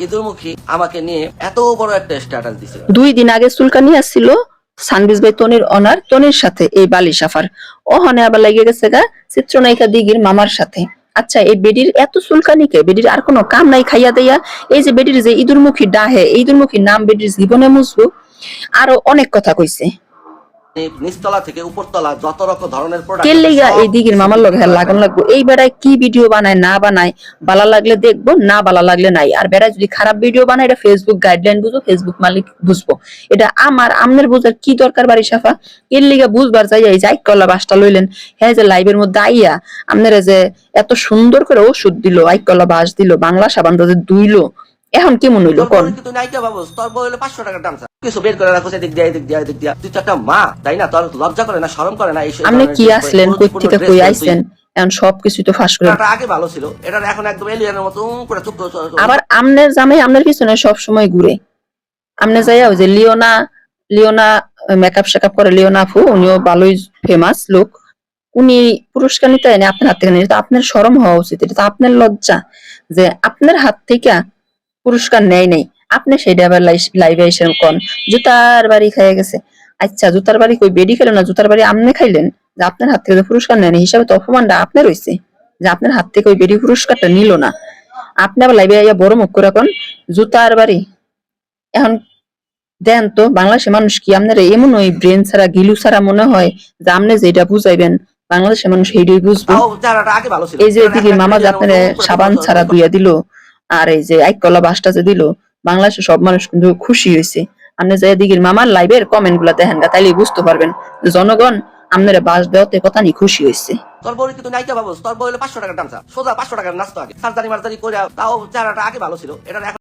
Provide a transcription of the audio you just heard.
ইঁদুরমুখী আমাকে নিয়ে এত বড় একটা স্ট্যাটাস দিছে। 2 দিন আগে চুলকানি আসছিল সানবিজ ভাই তনির অনার তনির সাথে এই বালি সাফার ওহনে আবার লেগে গেছে গা চিত্রনায়িকা দিঘির মামার সাথে। আচ্ছা এই বেডির এত চুলকানিকে বেডির আর কোনো কাম নাই খাইয়া দেয়া? এই যে বেডির যে ইঁদুরমুখী ডাহে এই ইঁদুরমুখীর নাম বেডির জীবনে মুছবো। আরো অনেক কথা কইছে। নিচতলা থেকে উপরতলা যত রকম ধরনের প্রোডাক্ট কেল লেগা এই দিঘির মামার লগে লাগান লাগবো। এই বেড়ায় কি ভিডিও বানায় না বানায়, বালা লাগলে দেখবো, না বালা লাগলে নাই। আর বেড়ায় যদি খারাপ ভিডিও বানায় এটা ফেসবুক গাইডলাইন বুঝবো, ফেসবুক মালিক বুঝবো। এটা আমার আমনের বুঝার কি দরকার বাড়ি সাফা? এর লিগা বুঝবার যাইয়া এই যাই কলা বাসটা লইলেন। হ্যাঁ যে লাইভের মধ্যে আইয়া আপনারা যে এত সুন্দর করে ওষুধ দিল, আইকলা বাস দিল, বাংলা সাবান যে দুইলো, এখন কেমন হইলো কোন? কিন্তু নাইকা বাবু তোর বই হলো 500 টাকার দাম। কিছু বের করে রাখো, এদিক দিয়া এদিক দিয়া। তুই তো একটা মা, তাই না? তোর লজ্জা করে না, শরম করে না? এই আপনি কি আসলেন, কই থেকে কই আইছেন? এখন সবকিছু তো ফাঁস করে। এটা আগে ভালো ছিল, এটা এখন একদম এলিয়ানের মতো করে চুপ করে। আবার আমনের জামাই আমনের পিছনে সব সময় ঘুরে। আমনে যাইয়া ওই যে লিওনা মেকআপ শেকআপ করে, লিওনা আপু, উনিও ভালোই ফেমাস লোক। উনি পুরস্কার নিতে এনে আপনার হাত থেকে নিয়ে, আপনার শরম হওয়া উচিত। এটা তো আপনার লজ্জা যে আপনার হাত থেকে পুরস্কার নেয় নাই। আপনি সেইটা আবার লাইভে এসে কোন জুতার বাড়ি খাইয়া গেছে। আচ্ছা জুতার বাড়ি কই বেডি খেলেন না, জুতার বাড়ি আমনে খাইলেন? যে আপনার হাত থেকে পুরস্কার নেয় না হিসাবে তো অপমানটা আপনার হইছে যে আপনার হাত থেকে ওই বেডি পুরস্কারটা নিল না। আপনি আবার লাইভে আইয়া বড় মুখ করে কোন জুতার বাড়ি। এখন দেন তো বাংলাদেশের মানুষ কি আপনারা এমন ওই ব্রেন ছাড়া গিলু ছাড়া মনে হয় যে আপনি যেটা বুঝাইবেন বাংলাদেশের মানুষ সেইটাই বুঝবো? এই যে এদিকে মামা যে আপনারা সাবান ছাড়া ধুইয়া দিল, আর এই যে আইকলা বাসটা যে দিল, বাংলাদেশের সব মানুষ কিন্তু খুশি হয়েছে। আপনি যে এদিকের মামার লাইভের কমেন্ট গুলা দেখেন গা, তাইলে বুঝতে পারবেন জনগণ আপনারা বাস দেওয়াতে কথা নিয়ে খুশি হয়েছে। তোর বই কিন্তু নাইকা বাবু, তোর বই হলো 500 টাকার দাম। সোজা 500 টাকার নাস্তা আগে সার্জারি মার্জারি করে, তাও চেহারাটা আগে ভালো ছিল, এটা